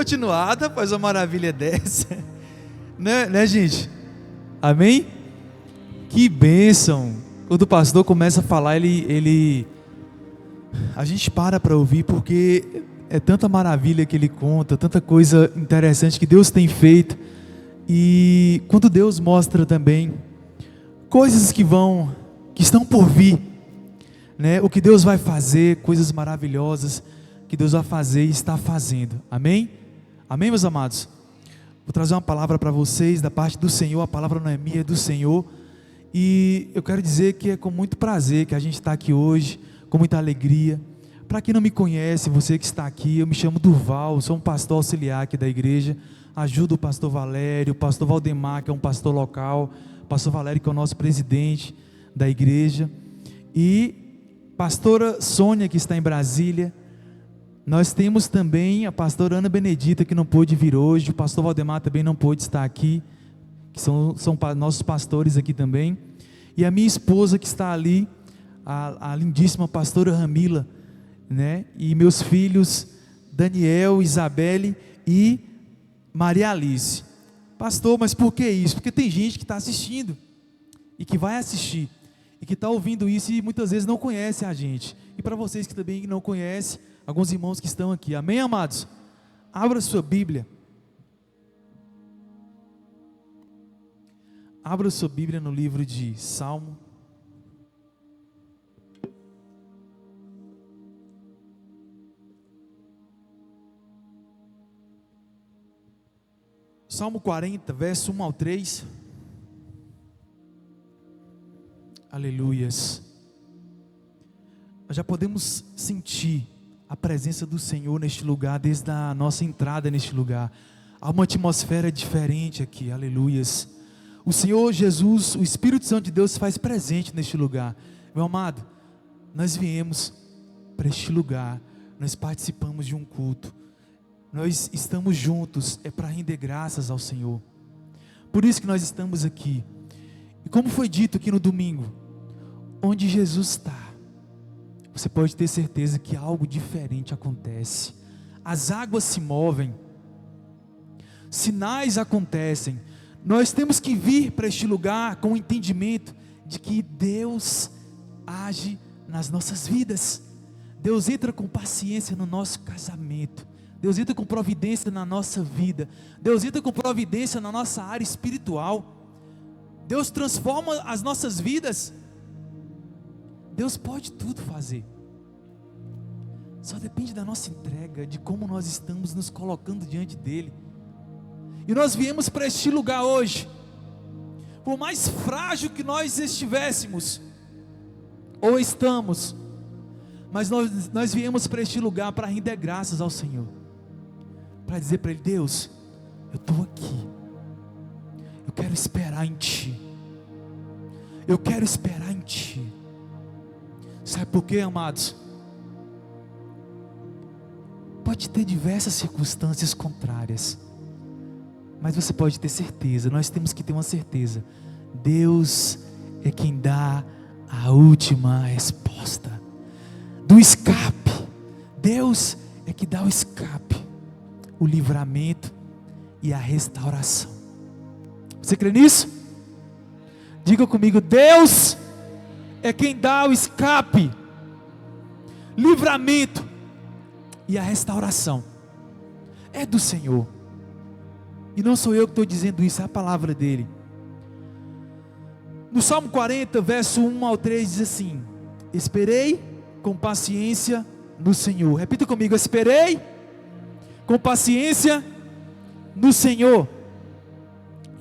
continuada após uma maravilha dessa. Né, gente? Amém? Que bênção. Quando o pastor começa a falar, a gente para ouvir, porque é tanta maravilha que ele conta, tanta coisa interessante que Deus tem feito. E quando Deus mostra também coisas que estão por vir, né? O que Deus vai fazer, coisas maravilhosas que Deus vai fazer e está fazendo. Amém? Amém, meus amados? Vou trazer uma palavra para vocês da parte do Senhor. A palavra não é minha, é do Senhor. E eu quero dizer que é com muito prazer que a gente está aqui hoje, com muita alegria. Para quem não me conhece, você que está aqui, eu me chamo Durval, sou um pastor auxiliar aqui da igreja. Ajudo o pastor Valério, o pastor Valdemar, que é um pastor local, o pastor Valério, que é o nosso presidente da igreja, e pastora Sônia, que está em Brasília. Nós temos também a pastora Ana Benedita, que não pôde vir hoje, o pastor Valdemar também não pôde estar aqui, que são nossos pastores aqui também, e a minha esposa que está ali, a lindíssima pastora Ramila, né? E meus filhos Daniel, Isabelle e Maria Alice. Pastor, mas por que isso? Porque tem gente que está assistindo e que vai assistir e que está ouvindo isso e muitas vezes não conhece a gente. E para vocês que também não conhecem, alguns irmãos que estão aqui, amém, amados? Abra sua Bíblia. Abra sua Bíblia no livro de Salmo. Salmo 40, verso 1 ao 3. Aleluias. Nós já podemos sentir a presença do Senhor neste lugar, desde a nossa entrada neste lugar. Há uma atmosfera diferente aqui, aleluias. O Senhor Jesus, o Espírito Santo de Deus se faz presente neste lugar. Meu amado, nós viemos para este lugar, nós participamos de um culto, nós estamos juntos, é para render graças ao Senhor. Por isso que nós estamos aqui. E como foi dito aqui no domingo, onde Jesus está, você pode ter certeza que algo diferente acontece. As águas se movem, sinais acontecem. Nós temos que vir para este lugar com o entendimento de que Deus age nas nossas vidas. Deus entra com paciência no nosso casamento. Deus entra com providência na nossa vida. Deus entra com providência na nossa área espiritual. Deus transforma as nossas vidas. Deus pode tudo fazer. Só depende da nossa entrega, de como nós estamos nos colocando diante dEle. E nós viemos para este lugar hoje, por mais frágil que nós estivéssemos, ou estamos, mas nós viemos para este lugar para render graças ao Senhor, para dizer para Ele: Deus, eu estou aqui, eu quero esperar em Ti, eu quero esperar em Ti. Sabe por quê, amados? Pode ter diversas circunstâncias contrárias, mas você pode ter certeza, nós temos que ter uma certeza: Deus é quem dá a última resposta, do escape. Deus é que dá o escape, o livramento e a restauração. Você crê nisso? Diga comigo: Deus é quem dá o escape, livramento e a restauração. É do Senhor. E não sou eu que estou dizendo isso, é a palavra dEle. No Salmo 40, verso 1 ao 3 diz assim: esperei com paciência no Senhor. Repita comigo: esperei com paciência no Senhor.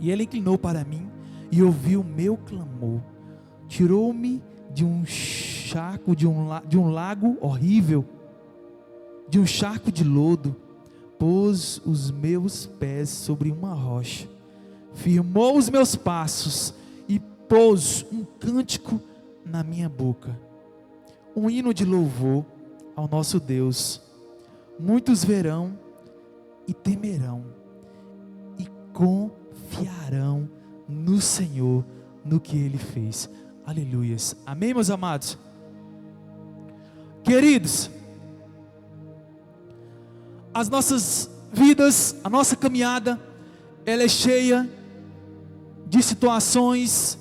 E Ele inclinou para mim e ouviu o meu clamor. Tirou-me de um charco, de um lago horrível, de um charco de lodo. Pôs os meus pés sobre uma rocha, firmou os meus passos e pôs um cântico na minha boca, um hino de louvor ao nosso Deus. Muitos verão e temerão e confiarão no Senhor, no que Ele fez. Aleluias. Amém, meus amados? Queridos, as nossas vidas, a nossa caminhada, ela é cheia de situações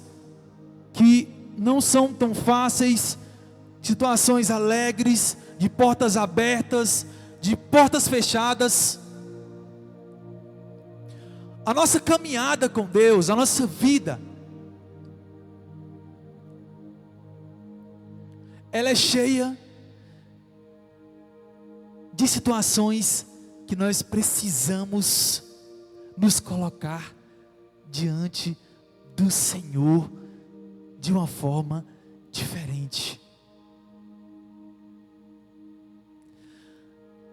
que não são tão fáceis, situações alegres, de portas abertas, de portas fechadas. A nossa caminhada com Deus, a nossa vida, ela é cheia de situações que nós precisamos nos colocar diante do Senhor de uma forma diferente.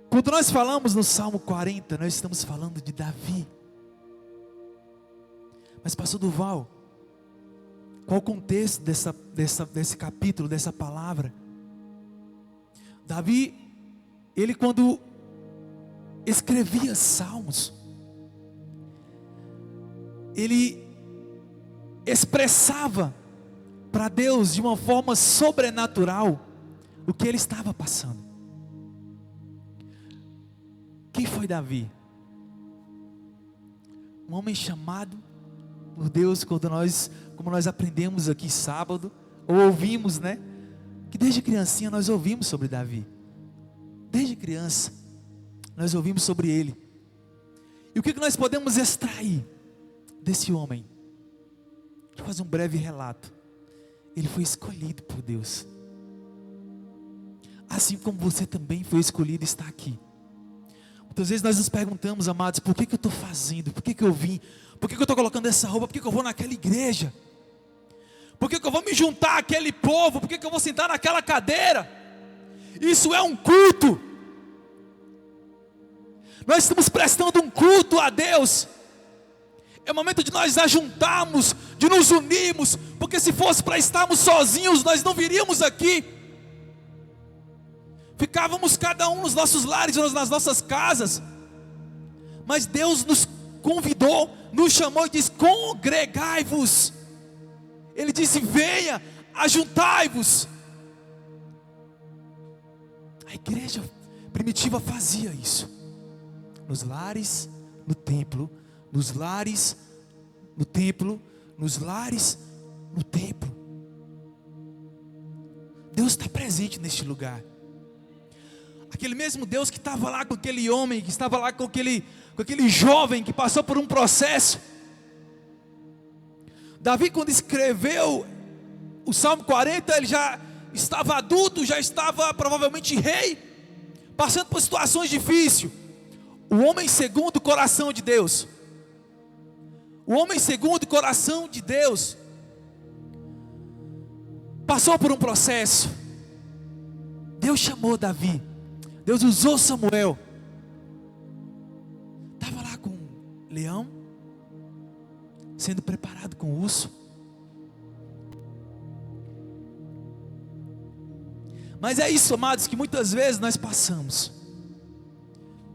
Quando nós falamos no Salmo 40, nós estamos falando de Davi. Mas pastor Duval, qual o contexto desse capítulo, dessa palavra? Davi, ele quando escrevia salmos, ele expressava para Deus de uma forma sobrenatural o que ele estava passando. Quem foi Davi? Um homem chamado por Deus, como nós aprendemos aqui sábado, ou ouvimos, né? Que desde criancinha nós ouvimos sobre Davi. Desde criança, nós ouvimos sobre ele. E o que nós podemos extrair desse homem? Vou fazer um breve relato. Ele foi escolhido por Deus. Assim como você também foi escolhido e está aqui. Muitas vezes nós nos perguntamos, amados, por que eu estou fazendo? Por que eu vim? Por que eu estou colocando essa roupa? Por que eu vou naquela igreja? Por que eu vou me juntar àquele povo? Por que eu vou sentar naquela cadeira? Isso é um culto. Nós estamos prestando um culto a Deus. É o momento de nós ajuntarmos, de nos unirmos, porque se fosse para estarmos sozinhos, nós não viríamos aqui. Ficávamos cada um nos nossos lares, nas nossas casas. Mas Deus nos convidou, nos chamou e disse: congregai-vos. Ele disse: venha, ajuntai-vos. A igreja primitiva fazia isso. Nos lares, no templo. Nos lares, no templo. Nos lares, no templo. Deus está presente neste lugar. Aquele mesmo Deus que estava lá com aquele homem, que estava lá com aquele jovem que passou por um processo. Davi, quando escreveu o Salmo 40, ele já estava adulto, já estava provavelmente rei, passando por situações difíceis. O homem segundo o coração de Deus. O homem segundo o coração de Deus passou por um processo. Deus chamou Davi. Deus usou Samuel. Estava lá com um leão, sendo preparado com o urso. Mas é isso, amados, que muitas vezes nós passamos.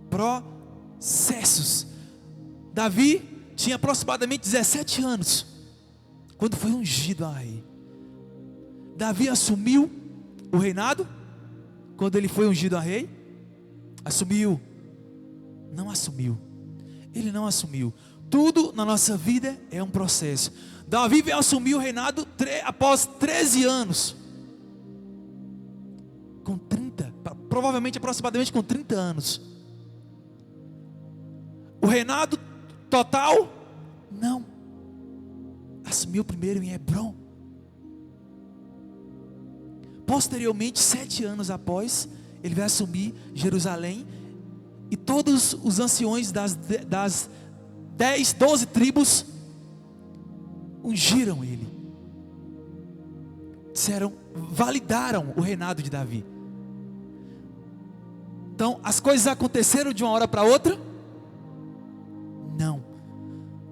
Processos. Davi tinha aproximadamente 17 anos, quando foi ungido a rei. Davi assumiu o reinado, quando ele foi ungido a rei. Assumiu? Não assumiu. Ele não assumiu. Tudo na nossa vida é um processo. Davi veio assumir o reinado após 13 anos. Com 30, provavelmente aproximadamente com 30 anos. O reinado total? Não. Assumiu primeiro em Hebrom. Posteriormente, 7 anos após, ele vai assumir Jerusalém. E todos os anciões das 10, 12 tribos ungiram ele. Validaram o reinado de Davi. Então, as coisas aconteceram de uma hora para outra? Não.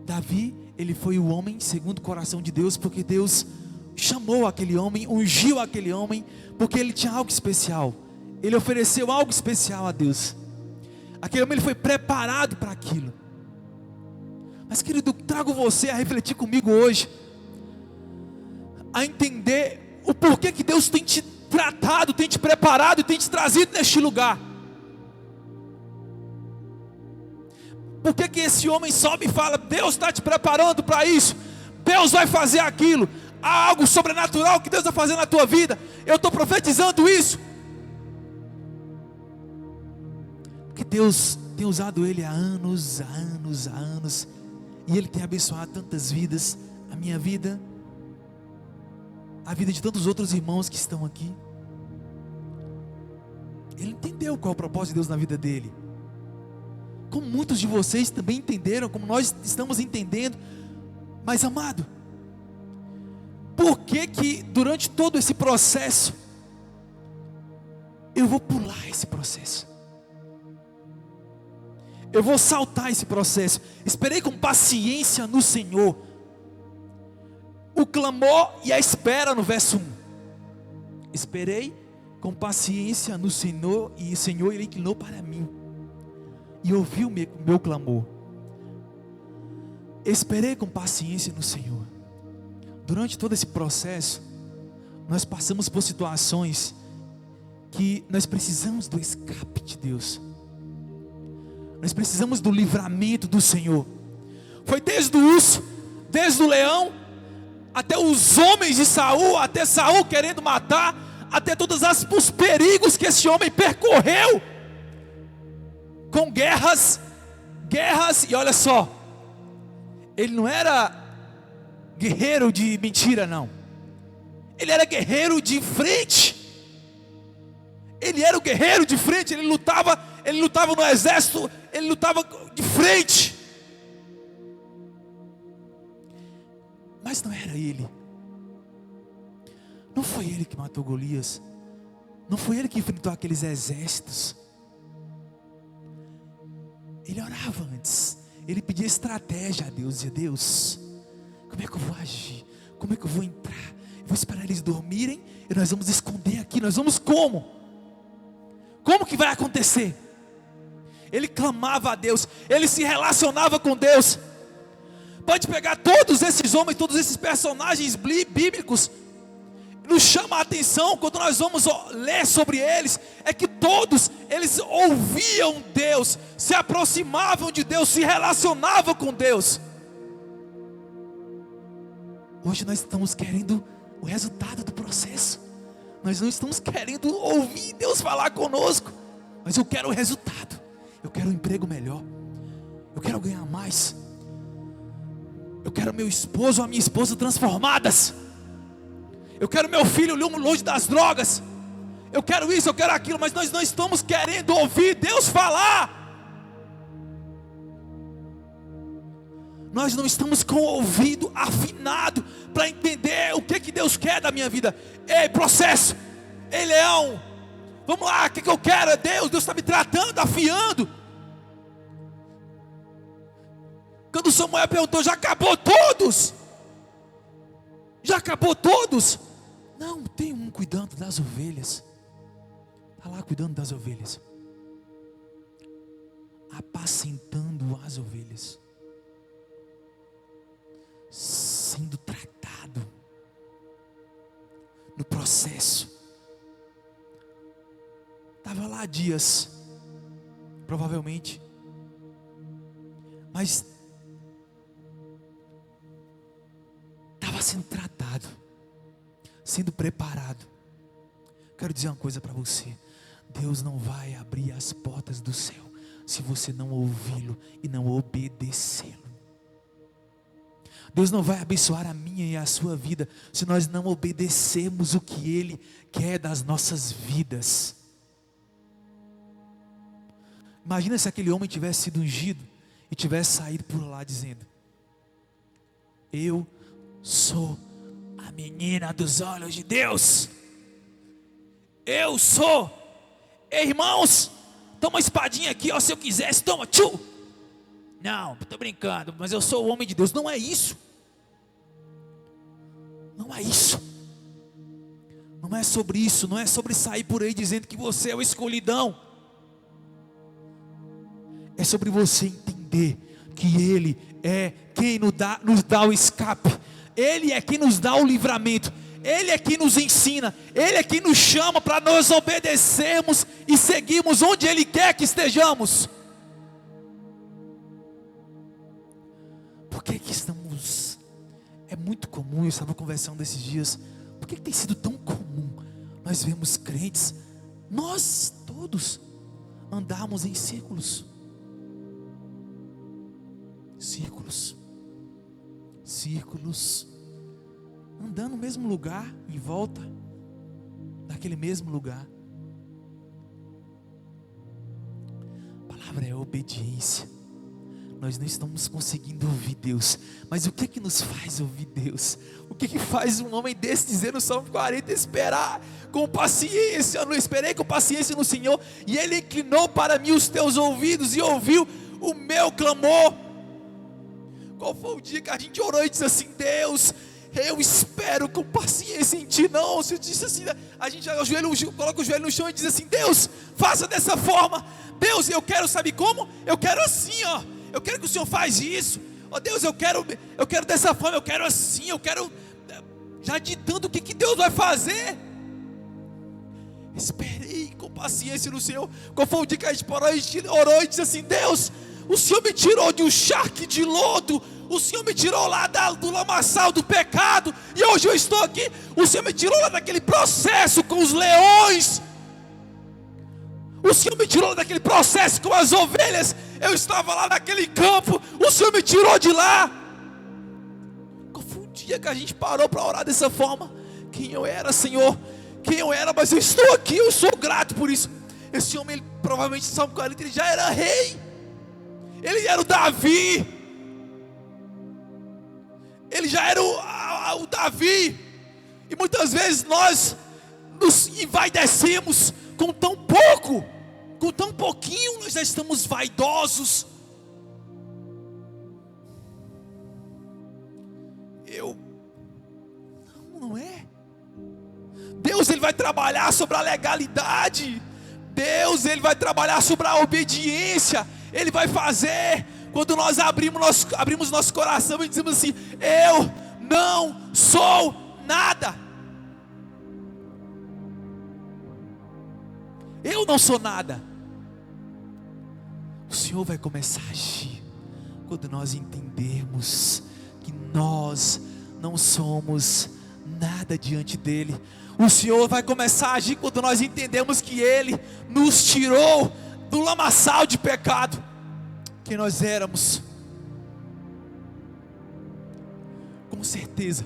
Davi, ele foi o homem segundo o coração de Deus, porque Deus chamou aquele homem, ungiu aquele homem, porque ele tinha algo especial. Ele ofereceu algo especial a Deus. Aquele homem, ele foi preparado para aquilo. Mas querido, trago você a refletir comigo hoje, a entender o porquê que Deus tem te tratado, tem te preparado e tem te trazido neste lugar. Por que que esse homem sobe e fala: Deus está te preparando para isso, Deus vai fazer aquilo, há algo sobrenatural que Deus vai fazer na tua vida, eu estou profetizando isso? Porque Deus tem usado ele há anos, e ele tem abençoado tantas vidas, a minha vida, a vida de tantos outros irmãos que estão aqui. Ele entendeu qual é o propósito de Deus na vida dele, como muitos de vocês também entenderam, como nós estamos entendendo. Mas amado, por que que durante todo esse processo eu vou pular esse processo? Eu vou saltar esse processo. Esperei com paciência no Senhor. O clamor e a espera no verso 1. Esperei com paciência no Senhor, e o Senhor ele inclinou para mim e ouviu o meu clamor. Esperei com paciência no Senhor. Durante todo esse processo, nós passamos por situações que nós precisamos do escape de Deus. Nós precisamos do livramento do Senhor. Foi desde o urso, desde o leão, até os homens de Saul, até Saul querendo matar, até todos os perigos que esse homem percorreu, com guerras, e olha só, ele não era guerreiro de mentira não, ele era guerreiro de frente. Ele era o guerreiro de frente, ele lutava no exército, ele lutava de frente. Mas não era ele. Não foi ele que matou Golias. Não foi ele que enfrentou aqueles exércitos. Ele orava antes. Ele pedia estratégia a Deus. Dizia: Deus, como é que eu vou agir? Como é que eu vou entrar? Eu vou esperar eles dormirem e nós vamos esconder aqui. Nós vamos como? Como que vai acontecer? Ele clamava a Deus, ele se relacionava com Deus. Pode pegar todos esses homens, todos esses personagens bíblicos, nos chama a atenção quando nós vamos ler sobre eles, é que todos eles ouviam Deus, se aproximavam de Deus, se relacionavam com Deus. Hoje nós estamos querendo o resultado do processo. Nós não estamos querendo ouvir Deus falar conosco, mas eu quero o resultado. Eu quero um emprego melhor, eu quero ganhar mais, eu quero meu esposo ou a minha esposa transformadas, eu quero meu filho longe das drogas, eu quero isso, eu quero aquilo. Mas nós não estamos querendo ouvir Deus falar. Nós não estamos com o ouvido afinado para entender o que Deus quer da minha vida. Ei, processo, ei, leão, vamos lá, o que eu quero é Deus está me tratando, afiando. Quando Samuel perguntou: já acabou todos? Já acabou todos? Não, tem um cuidando das ovelhas. Está lá cuidando das ovelhas, apacentando as ovelhas, sendo tratado no processo. Estava lá há dias, provavelmente, mas estava sendo tratado, sendo preparado. Quero dizer uma coisa para você: Deus não vai abrir as portas do céu se você não ouvi-lo e não obedecê-lo. Deus não vai abençoar a minha e a sua vida se nós não obedecermos o que Ele quer das nossas vidas. Imagina se aquele homem tivesse sido ungido e tivesse saído por lá dizendo: eu sou a menina dos olhos de Deus. Eu sou. Ei, irmãos, toma uma espadinha aqui, ó, se eu quisesse, toma, tchu. Não, estou brincando, mas eu sou o homem de Deus. Não é isso. Não é isso. Não é sobre isso. Não é sobre sair por aí dizendo que você é o escolhidão. É sobre você entender que Ele é quem nos dá o escape. Ele é quem nos dá o livramento. Ele é quem nos ensina. Ele é quem nos chama para nós obedecermos e seguirmos onde Ele quer que estejamos. que estamos... É muito comum, eu estava conversando esses dias, por que tem sido tão comum nós vemos crentes, nós todos, andarmos em círculos, andando no mesmo lugar, em volta daquele mesmo lugar. A palavra é obediência. Nós não estamos conseguindo ouvir Deus, mas o que que nos faz ouvir Deus? O que que faz um homem desse dizer no Salmo 40, esperar com paciência? Eu não esperei com paciência no Senhor, e Ele inclinou para mim os teus ouvidos e ouviu o meu clamor. Qual foi o dia que a gente orou e disse assim: Deus, eu espero com paciência em Ti? Não, você disse assim, a gente coloca o joelho no chão e diz assim: Deus, faça dessa forma. Deus, eu quero, sabe como? Eu quero assim, ó. Eu quero que o Senhor faz isso. Ó Deus, eu quero dessa forma, eu quero assim, eu quero, já ditando o que Deus vai fazer. Esperei com paciência no Senhor. Qual foi o dia que a gente orou e disse assim: Deus, o Senhor me tirou de um charque de lodo, o Senhor me tirou lá do lamaçal do pecado, e hoje eu estou aqui. O Senhor me tirou lá daquele processo com os leões, o Senhor me tirou daquele processo com as ovelhas. Eu estava lá naquele campo, o Senhor me tirou de lá. Qual foi o dia que a gente parou para orar dessa forma? Quem eu era, Senhor? Quem eu era, mas eu estou aqui, eu sou grato por isso. Esse homem, ele, provavelmente, Salmo 40, ele já era rei. Ele era o Davi. Ele já era o Davi. E muitas vezes nós nos envaidecemos com tão pouco. Com tão pouquinho nós já estamos vaidosos. Não é. Deus, Ele vai trabalhar sobre a legalidade. Deus, Ele vai trabalhar sobre a obediência. Ele vai fazer quando nós abrimos nosso coração e dizemos assim: eu não sou nada. Eu não sou nada. O Senhor vai começar a agir quando nós entendermos que nós não somos nada diante dEle. O Senhor vai começar a agir quando nós entendemos que Ele nos tirou do lamaçal de pecado que nós éramos. Com certeza,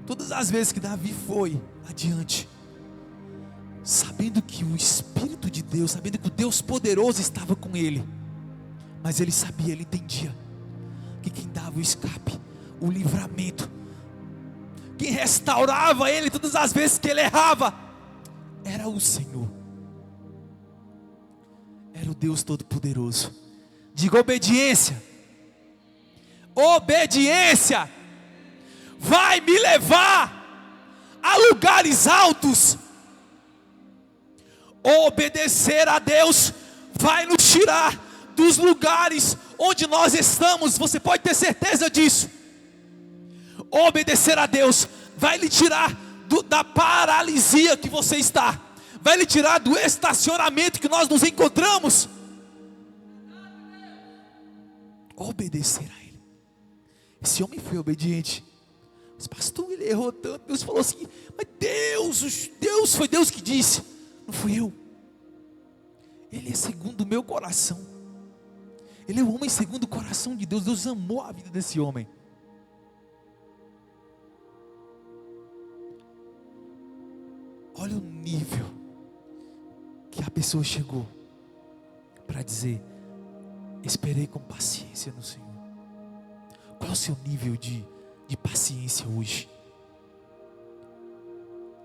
todas as vezes que Davi foi adiante, sabendo que o Espírito de Deus, sabendo que o Deus poderoso estava com ele, mas ele sabia, ele entendia que quem dava o escape, o livramento, quem restaurava ele todas as vezes que ele errava, era o Senhor, era o Deus Todo-Poderoso. Diga: obediência. Obediência vai me levar a lugares altos. Obedecer a Deus vai nos tirar dos lugares onde nós estamos. Você pode ter certeza disso. Obedecer a Deus vai lhe tirar da paralisia que você está, vai lhe tirar do estacionamento que nós nos encontramos. Obedecer a Ele. Esse homem foi obediente. Mas pastor, ele errou tanto. Deus falou assim: mas Deus foi Deus que disse, não fui eu. Ele é segundo o meu coração. Ele é o homem segundo o coração de Deus. Deus amou a vida desse homem. Olha o nível que a pessoa chegou para dizer: esperei com paciência no Senhor. Qual é o seu nível de paciência hoje?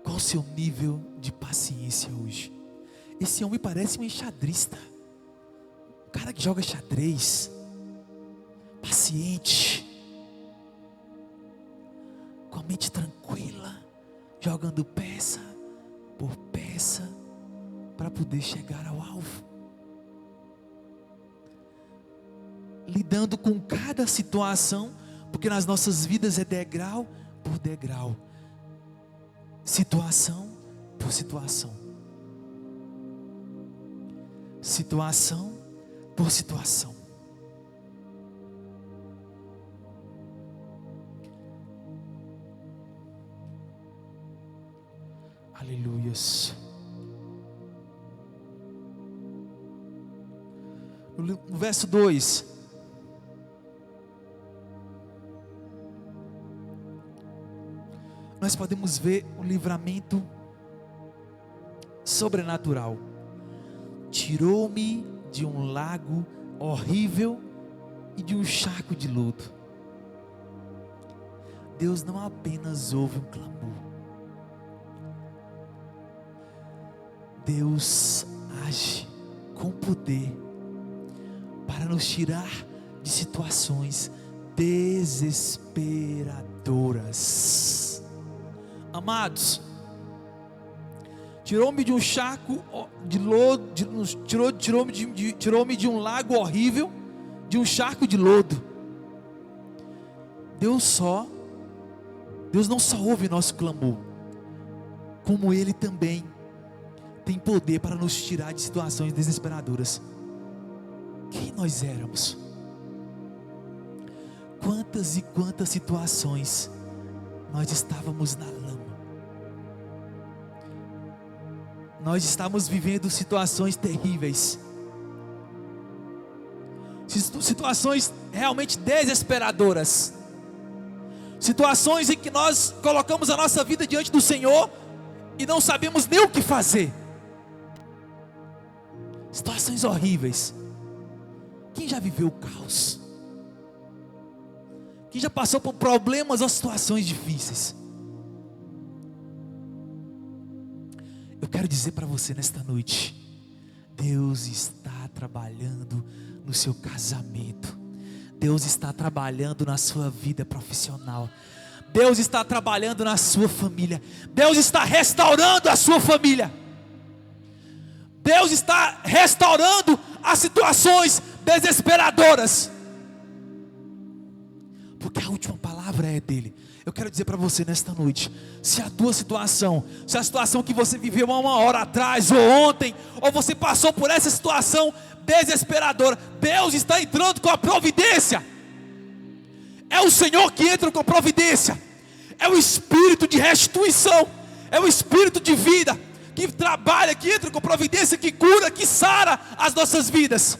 Qual o seu nível de paciência hoje? Esse homem parece um enxadrista, um cara que joga xadrez, paciente, com a mente tranquila, jogando peça por peça, para poder chegar ao alvo, lidando com cada situação, porque nas nossas vidas é degrau por degrau, situação por situação, situação por situação. Aleluias. No verso 2, nós podemos ver um livramento sobrenatural. Tirou-me de um lago horrível e de um charco de lodo. Deus não apenas ouve um clamor, Deus age com poder para nos tirar de situações desesperadoras. Amados, tirou-me de um charco de lodo, tirou-me de um lago horrível, de um charco de lodo. Deus não só ouve nosso clamor, como Ele também tem poder para nos tirar de situações desesperadoras. Quem nós éramos? Quantas e quantas situações nós estávamos na lama. Nós estávamos vivendo situações terríveis, situações realmente desesperadoras, situações em que nós colocamos a nossa vida diante do Senhor e não sabemos nem o que fazer. Situações horríveis. Quem já viveu o caos? Quem já passou por problemas ou situações difíceis? Eu quero dizer para você nesta noite: Deus está trabalhando no seu casamento, Deus está trabalhando na sua vida profissional, Deus está trabalhando na sua família, Deus está restaurando a sua família, Deus está restaurando as situações desesperadoras, porque a última palavra é dele. Eu quero dizer para você nesta noite: se a tua situação, se a situação que você viveu há 1 hora atrás, ou ontem, ou você passou por essa situação desesperadora, Deus está entrando com a providência. É o Senhor que entra com a providência, é o Espírito de restituição, é o Espírito de vida, que trabalha, que entra com providência, que cura, que sara as nossas vidas.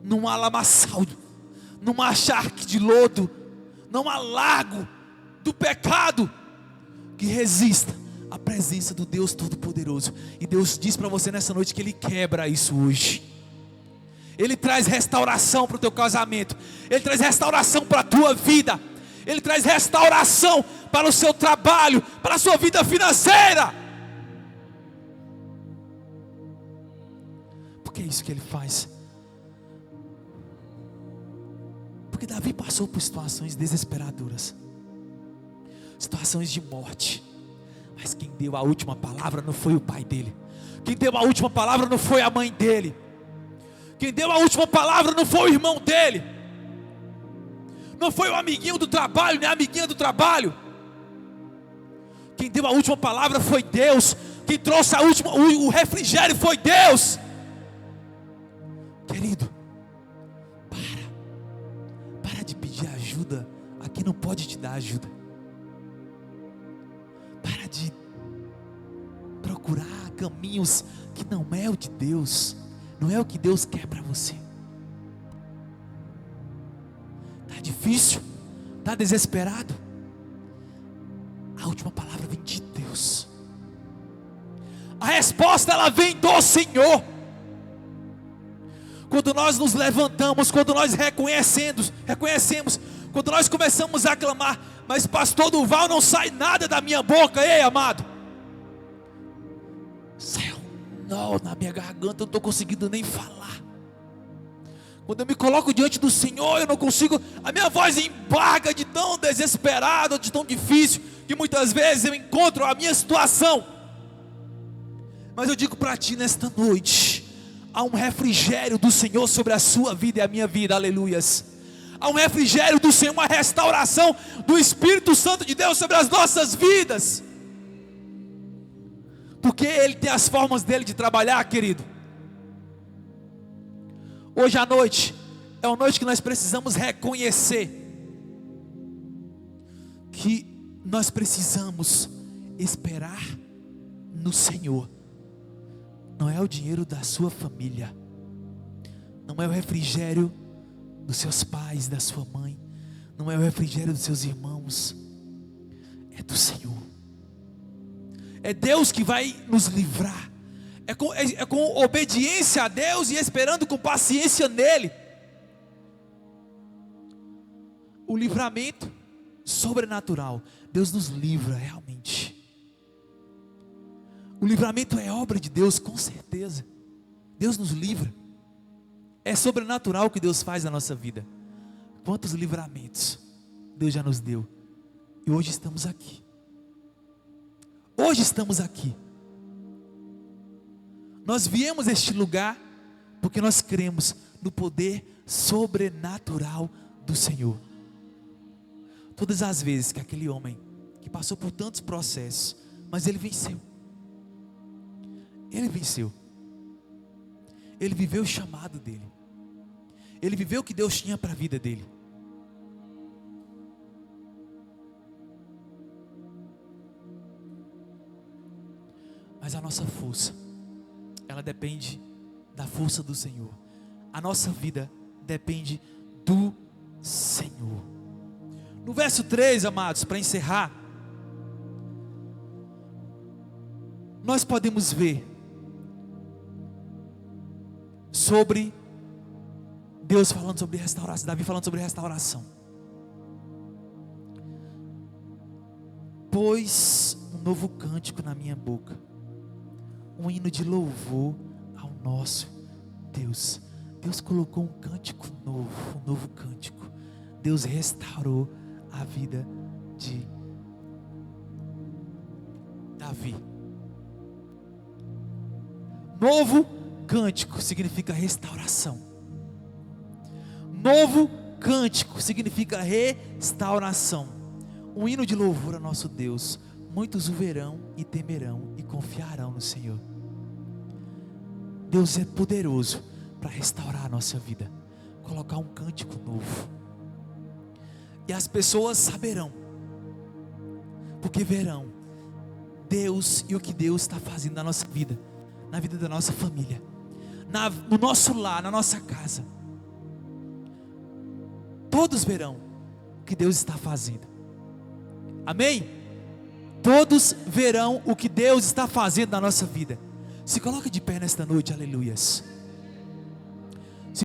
Não há lamaçal, não há charque de lodo, não há lago do pecado que resista à presença do Deus Todo-Poderoso. E Deus diz para você nessa noite que Ele quebra isso hoje. Ele traz restauração para o teu casamento, Ele traz restauração para a tua vida, Ele traz restauração para o seu trabalho, para a sua vida financeira. Porque é isso que Ele faz. Porque Davi passou por situações desesperadoras, situações de morte, mas quem deu a última palavra não foi o pai dele, quem deu a última palavra não foi a mãe dele, quem deu a última palavra não foi o irmão dele, não foi o amiguinho do trabalho, nem a amiguinha do trabalho. Quem deu a última palavra foi Deus. Quem trouxe o refrigério foi Deus. Querido, para de pedir ajuda a quem não pode te dar ajuda. Para de procurar caminhos que não é o de Deus, não é o que Deus quer para você. Está difícil? Está desesperado? A última palavra vem de Deus. A resposta ela vem do Senhor. Quando nós nos levantamos, quando nós reconhecemos, quando nós começamos a clamar: mas pastor Durval, não sai nada da minha boca. Ei, amado, sai um nó na minha garganta, eu não estou conseguindo nem falar. Quando eu me coloco diante do Senhor, eu não consigo, a minha voz embarga de tão desesperado, de tão difícil, que muitas vezes eu encontro a minha situação. Mas eu digo para ti nesta noite: há um refrigério do Senhor sobre a sua vida e a minha vida, aleluias. Há um refrigério do Senhor, uma restauração do Espírito Santo de Deus sobre as nossas vidas, porque Ele tem as formas dele de trabalhar, querido. Hoje à noite é uma noite que nós precisamos reconhecer que nós precisamos esperar no Senhor não é o dinheiro da sua família, não é o refrigério dos seus pais, da sua mãe, não é o refrigério dos seus irmãos, é do Senhor. É Deus que vai nos livrar. É com obediência a Deus e esperando com paciência nele. O livramento sobrenatural, Deus nos livra realmente. O livramento é obra de Deus, com certeza. Deus nos livra. É sobrenatural o que Deus faz na nossa vida. Quantos livramentos Deus já nos deu. E hoje estamos aqui. Hoje estamos aqui. Nós viemos a este lugar porque nós cremos no poder sobrenatural do Senhor. Todas as vezes que aquele homem que passou por tantos processos, mas ele venceu. Ele venceu. Ele viveu o chamado dele. Ele viveu o que Deus tinha para a vida dele. Mas a nossa força, ela depende da força do Senhor. A nossa vida depende do Senhor. No verso 3, amados, para encerrar, nós podemos ver sobre Deus falando sobre restauração, Davi falando sobre restauração. Pôs um novo cântico na minha boca, um hino de louvor ao nosso Deus. Deus colocou um cântico novo, um novo cântico. Deus restaurou a vida de Davi. Novo cântico significa restauração. Novo cântico significa restauração. Um hino de louvor ao nosso Deus. Muitos o verão e temerão e confiarão no Senhor. Deus é poderoso para restaurar a nossa vida, colocar um cântico novo. E as pessoas saberão, porque verão Deus e o que Deus está fazendo na nossa vida, na vida da nossa família, no nosso lar, na nossa casa. Todos verão o que Deus está fazendo. Amém? Todos verão o que Deus está fazendo na nossa vida. Se coloca de pé nesta noite, aleluias.